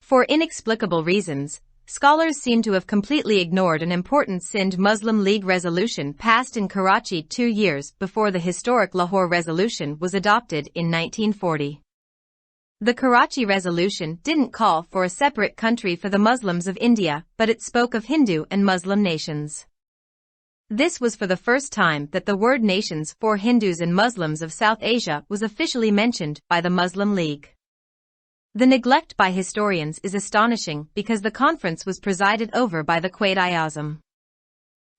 For inexplicable reasons, scholars seem to have completely ignored an important Sindh Muslim League resolution passed in Karachi 2 years before the historic Lahore Resolution was adopted in 1940. The Karachi Resolution didn't call for a separate country for the Muslims of India, but it spoke of Hindu and Muslim nations. This was for the first time that the word nations for Hindus and Muslims of South Asia was officially mentioned by the Muslim League. The neglect by historians is astonishing because the conference was presided over by the Quaid-i-Azam.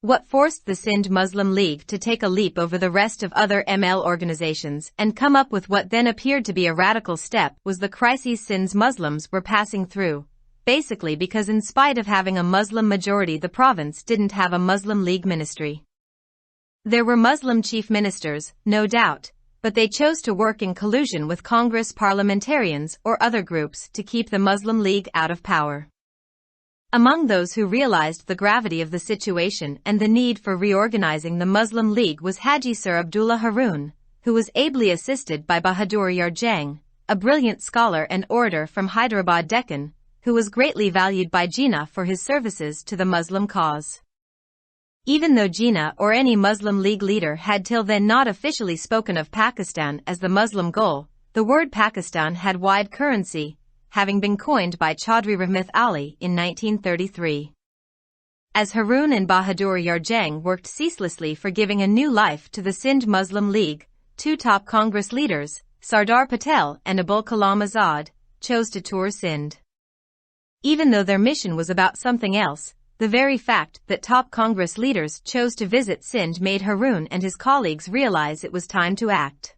What forced the Sindh Muslim League to take a leap over the rest of other ML organizations and come up with what then appeared to be a radical step was the crises Sindh's Muslims were passing through, basically because in spite of having a Muslim majority the province didn't have a Muslim League ministry. There were Muslim chief ministers, no doubt, but they chose to work in collusion with Congress parliamentarians or other groups to keep the Muslim League out of power. Among those who realized the gravity of the situation and the need for reorganizing the Muslim League was Haji Sir Abdullah Haroon, who was ably assisted by Bahadur Yar Jang, a brilliant scholar and orator from Hyderabad Deccan, who was greatly valued by Jinnah for his services to the Muslim cause. Even though Jinnah or any Muslim League leader had till then not officially spoken of Pakistan as the Muslim goal, the word Pakistan had wide currency, having been coined by Chaudhry Rahmat Ali in 1933. As Haroon and Bahadur Yar Jang worked ceaselessly for giving a new life to the Sindh Muslim League, two top Congress leaders, Sardar Patel and Abul Kalam Azad, chose to tour Sindh. Even though their mission was about something else, the very fact that top Congress leaders chose to visit Sindh made Haroon and his colleagues realize it was time to act.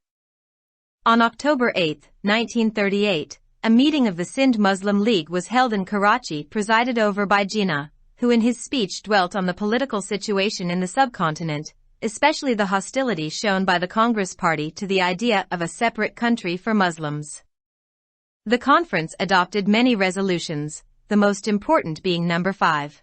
On October 8, 1938, a meeting of the Sindh Muslim League was held in Karachi presided over by Jinnah, who in his speech dwelt on the political situation in the subcontinent, especially the hostility shown by the Congress Party to the idea of a separate country for Muslims. The conference adopted many resolutions, the most important being number 5.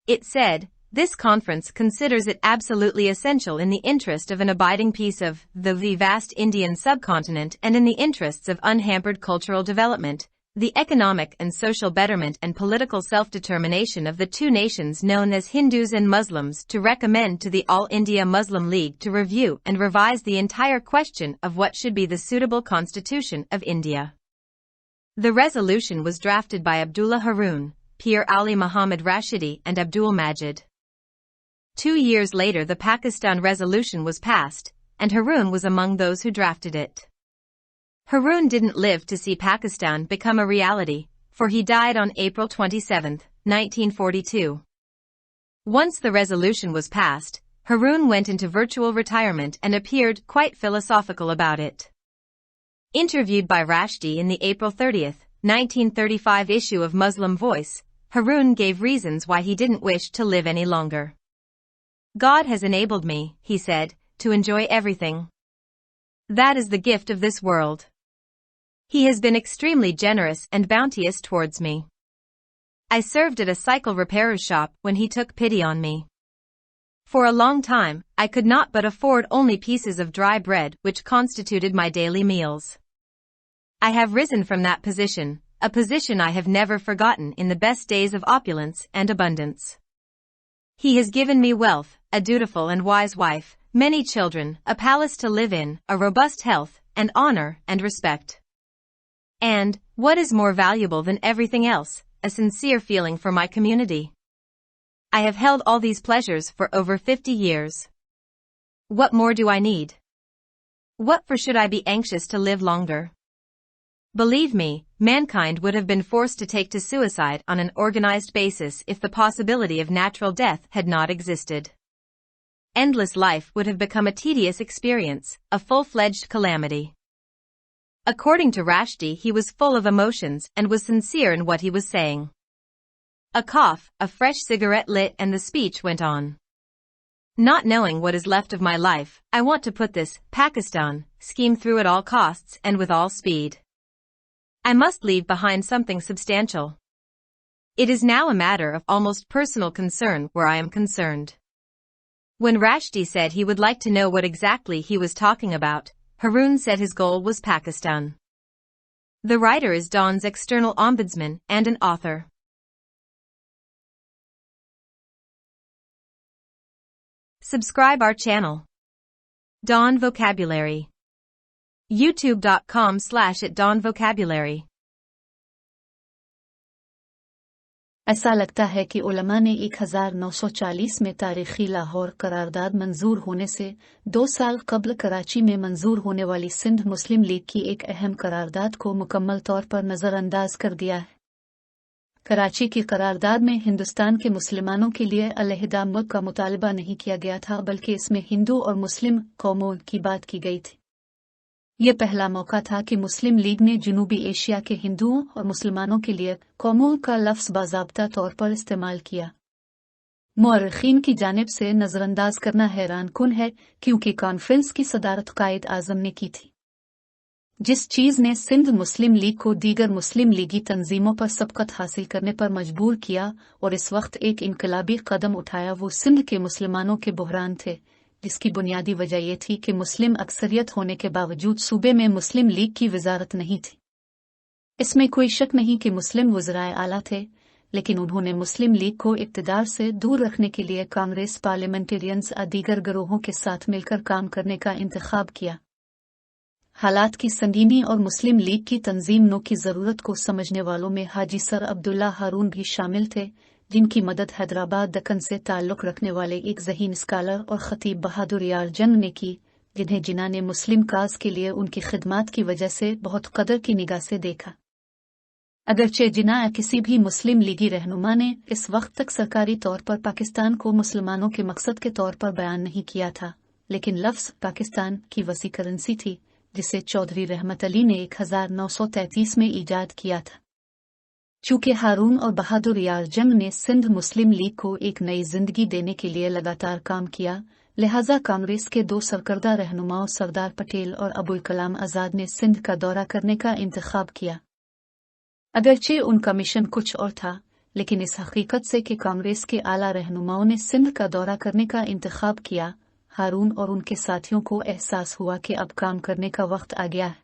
It said, "This conference considers it absolutely essential in the interest of an abiding peace of the vast Indian subcontinent and in the interests of unhampered cultural development, the economic and social betterment and political self-determination of the two nations known as Hindus and Muslims to recommend to the All India Muslim League to review and revise the entire question of what should be the suitable constitution of India." The resolution was drafted by Abdullah Haroon, Pir Ali Muhammad Rashidi and Abdul Majid. 2 years later the Pakistan resolution was passed, and Haroon was among those who drafted it. Haroon didn't live to see Pakistan become a reality, for he died on April 27, 1942. Once the resolution was passed, Haroon went into virtual retirement and appeared quite philosophical about it. Interviewed by Rashdi in the April 30, 1935 issue of Muslim Voice, Haroon gave reasons why he didn't wish to live any longer. "God has enabled me," he said, "to enjoy everything. That is the gift of this world. He has been extremely generous and bounteous towards me. I served at a cycle repairer's shop when he took pity on me. For a long time, I could not but afford only pieces of dry bread which constituted my daily meals. I have risen from that position, a position I have never forgotten in the best days of opulence and abundance. He has given me wealth, a dutiful and wise wife, many children, a palace to live in, a robust health, and honor and respect. And, what is more valuable than everything else, a sincere feeling for my community. I have held all these pleasures for over 50 years. What more do I need? What for should I be anxious to live longer? Believe me, mankind would have been forced to take to suicide on an organized basis if the possibility of natural death had not existed. Endless life would have become a tedious experience, a full-fledged calamity." According to Rashdi, he was full of emotions and was sincere in what he was saying. A cough, a fresh cigarette lit, and the speech went on. "Not knowing what is left of my life, I want to put this Pakistan scheme through at all costs and with all speed. I must leave behind something substantial. It is now a matter of almost personal concern where I am concerned." When Rashdi said he would like to know what exactly he was talking about, Haroon said his goal was Pakistan. The writer is Dawn's external ombudsman and an author. Subscribe our channel. Dawn Vocabulary. youtube.com/@dawnvocabulary. ऐसा लगता है कि उलमा ने 1940 में तारीखी लाहौर करारदाद मंजूर होने से 2 साल कबल कराची में मंजूर होने वाली सिंध मुस्लिम लीग की एक अहम करारदाद को मुकम्मल तौर पर नज़रअंदाज कर दिया है। कराची की करारदाद में हिंदुस्तान के मुसलमानों के लिए अलहदा मुल्क का मुतालबा नहीं किया गया था, बल्कि इसमें हिंदू और मुस्लिम कौमों की बात की गई थी। ये पहला मौका था कि मुस्लिम लीग ने जनूबी एशिया के हिंदुओं और मुसलमानों के लिए कौमों का लफ्ज़ बाज़ाब्ता तौर पर इस्तेमाल किया। मुअर्रिखीन की जानिब से नज़रअंदाज करना हैरानकुन है, क्योंकि कॉन्फ्रेंस की सदारत कायद आज़म ने की थी। जिस चीज़ ने सिंध मुस्लिम लीग को दीगर मुस्लिम लीगी तंजीमों पर सबकत हासिल करने पर मजबूर किया और इस वक्त एक इनकलाबी कदम उठाया, वो सिंध के मुसलमानों के बहरान थे, जिसकी बुनियादी वजह यह थी कि मुस्लिम अक्सरियत होने के बावजूद सूबे में मुस्लिम लीग की वजारत नहीं थी। इसमें कोई शक नहीं कि मुस्लिम वज़राए आला थे, लेकिन उन्होंने मुस्लिम लीग को इक़्तिदार से दूर रखने के लिए कांग्रेस, पार्लियामेंटेरियंस और दीगर गिरोहों के साथ मिलकर काम करने का इंतखाब किया। हालात की संगीनी और मुस्लिम लीग की तंजीम नो की ज़रूरत को समझने वालों में हाजी सर अब्दुल्ला हारून भी शामिल थे, जिनकी मदद हैदराबाद दक्कन से ताल्लुक़ रखने वाले एक ज़हीन स्कॉलर और ख़तीब बहादुर यार जंग ने की, जिन्हें जिन्ना ने मुस्लिम काज के लिए उनकी खिदमात की वजह से बहुत कदर की निगाह से देखा। अगरचे जिन्ना या किसी भी मुस्लिम लीगी रहनुमा ने इस वक्त तक सरकारी तौर पर पाकिस्तान को मुसलमानों के मकसद के तौर पर बयान नहीं किया था, लेकिन लफ्ज़ पाकिस्तान की वसी करेंसी थी, जिसे चौधरी रहमत अली ने 1933 में ईजाद किया था। चूँकि हारून और बहादुर यार जंग ने सिंध मुस्लिम लीग को एक नई जिंदगी देने के लिए लगातार काम किया, लिहाजा कांग्रेस के 2 सरकर्दा रहनुमाओं सरदार पटेल और अबुल कलाम आज़ाद ने सिंध का दौरा करने का इंतखाब किया। अगरचे उनका मिशन कुछ और था, लेकिन इस हकीकत से कि कांग्रेस के आला रहनुमाओं ने सिंध का दौरा करने का इंतखाब किया, हारून और उनके साथियों को एहसास हुआ कि अब काम करने का वक्त आ गया है।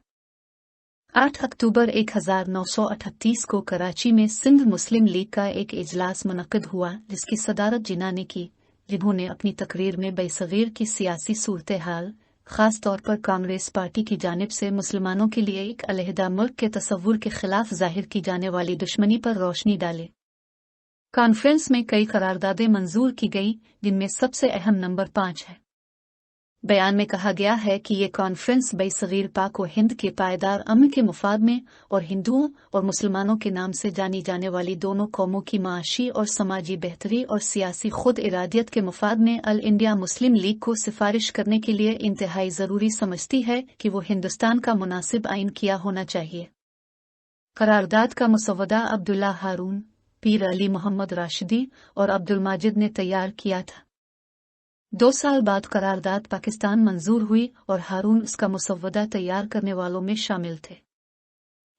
8 अक्टूबर 1938 को कराची में सिंध मुस्लिम लीग का एक इजलास मुनक़िद हुआ, जिसकी सदारत जिन्ना ने की, जिन्होंने अपनी तकरीर में बेसगीर की सियासी सूरत हाल, ख़ास तौर पर कांग्रेस पार्टी की जानिब से मुसलमानों के लिए एक अलहदा मुल्क के तसव्वुर के खिलाफ जाहिर की जाने वाली दुश्मनी पर रोशनी डाले। कॉन्फ्रेंस में कई करारदादें मंजूर की गई, जिनमें सबसे अहम नंबर 5 है। बयान में कहा गया है कि ये कॉन्फ्रेंस बेसगीर पाक व हिंद के पायदार अमन के मुफाद में और हिंदुओं और मुसलमानों के नाम से जानी जाने वाली दोनों कौमों की माशी और समाजी बेहतरी और सियासी खुद इरादियत के मुफाद में अल इंडिया मुस्लिम लीग को सिफारिश करने के लिए इंतहाई ज़रूरी समझती है कि वो हिंदुस्तान का मुनासिब आइन किया होना चाहिए। करारदाद का मुसवदा अब्दुल्ला हारून, पीर अली मोहम्मद राशिदी और अब्दुल माजिद ने तैयार किया था। 2 साल बाद करारदाद पाकिस्तान मंजूर हुई और हारून इसका मुसवदा तैयार करने वालों में शामिल थे।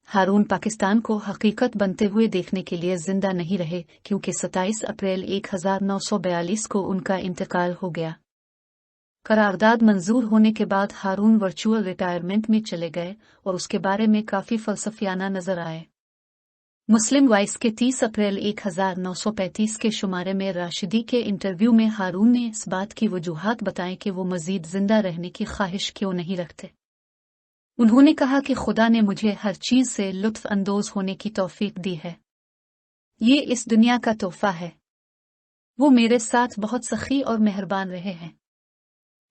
हारून पाकिस्तान को हकीकत बनते हुए देखने के लिए जिंदा नहीं रहे, क्योंकि 27 अप्रैल 1942 को उनका इंतकाल हो गया। करारदाद मंजूर होने के बाद हारून वर्चुअल रिटायरमेंट में चले गए और उसके बारे में काफ़ी फलसफियाना नजर आए। मुस्लिम वॉइस के 30 अप्रैल 1935 के शुमारे में राशिदी के इंटरव्यू में हारून ने इस बात की वजूहात बताएं कि वो मजीद जिंदा रहने की ख्वाहिश क्यों नहीं रखते। उन्होंने कहा कि खुदा ने मुझे हर चीज से लुत्फ अंदोज होने की तौफीक दी है। ये इस दुनिया का तोहफा है। वो मेरे साथ बहुत सखी और मेहरबान रहे हैं।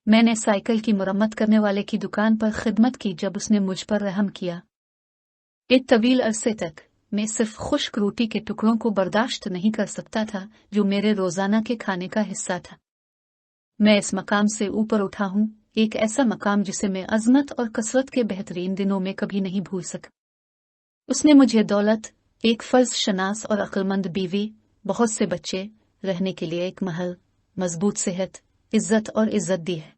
मैंने साइकिल की मुरम्मत करने वाले की दुकान पर खिदमत की जब उसने मुझ पर रहम किया। एक तवील अरसे तक मैं सिर्फ खुश्क रोटी के टुकड़ों को बर्दाश्त नहीं कर सकता था, जो मेरे रोजाना के खाने का हिस्सा था। मैं इस मकाम से ऊपर उठा हूँ, एक ऐसा मकाम जिसे मैं अजमत और कसरत के बेहतरीन दिनों में कभी नहीं भूल सका। उसने मुझे दौलत, एक फर्ज शनास और अक्लमंद बीवी, बहुत से बच्चे, रहने के लिए एक महल, मजबूत सेहत, इज्जत और इज्जत दी है।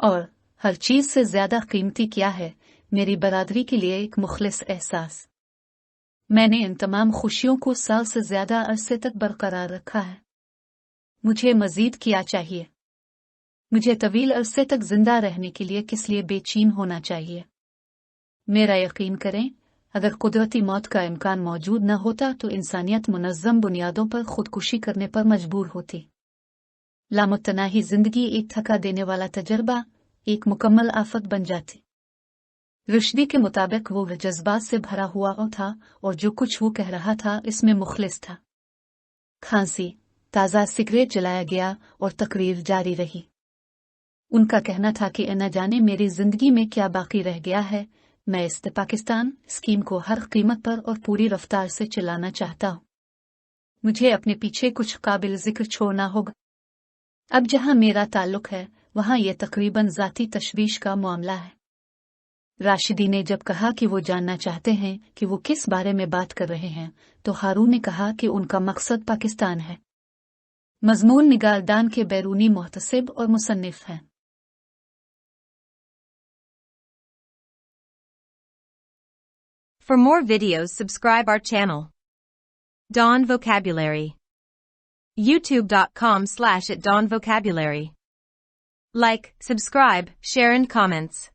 और हर चीज से ज्यादा कीमती क्या है, मेरी बरादरी के लिए एक मुखलिस एहसास। मैंने इन तमाम खुशियों को साल से ज्यादा अरसे तक बरकरार रखा है। मुझे मजीद क्या चाहिए? मुझे तवील अरसे तक जिंदा रहने के लिए किस लिए बेचैन होना चाहिए? मेरा यकीन करें, अगर कुदरती मौत का इम्कान मौजूद न होता तो इंसानियत मुनज़्ज़म बुनियादों पर खुदकुशी करने पर मजबूर होती। लामुतनाही जिंदगी एक थका देने वाला तजर्बा, एक मुकम्मल आफत बन जाती। रुश्दी के मुताबिक वो जज्बात से भरा हुआ था और जो कुछ वो कह रहा था इसमें मुखलिस था। खांसी, ताज़ा सिगरेट जलाया गया और तकरीर जारी रही। उनका कहना था कि न जाने मेरी जिंदगी में क्या बाकी रह गया है, मैं इस पाकिस्तान स्कीम को हर कीमत पर और पूरी रफ्तार से चलाना चाहता हूँ। मुझे अपने पीछे कुछ काबिल जिक्र छोड़ना होगा। अब जहां मेरा ताल्लुक है वहां यह तकरीबन ज़ाती तशवीश का मामला है। राशिदी ने जब कहा कि वो जानना चाहते हैं कि वो किस बारे में बात कर रहे हैं, तो हारून ने कहा कि उनका मकसद पाकिस्तान है। मजमून निगारदान के बैरूनी मुहतसिब और मुसन्निफ हैं। For more videos, subscribe our channel. Dawn Vocabulary. YouTube.com/@dawnvocabulary. Like, subscribe, share and comments.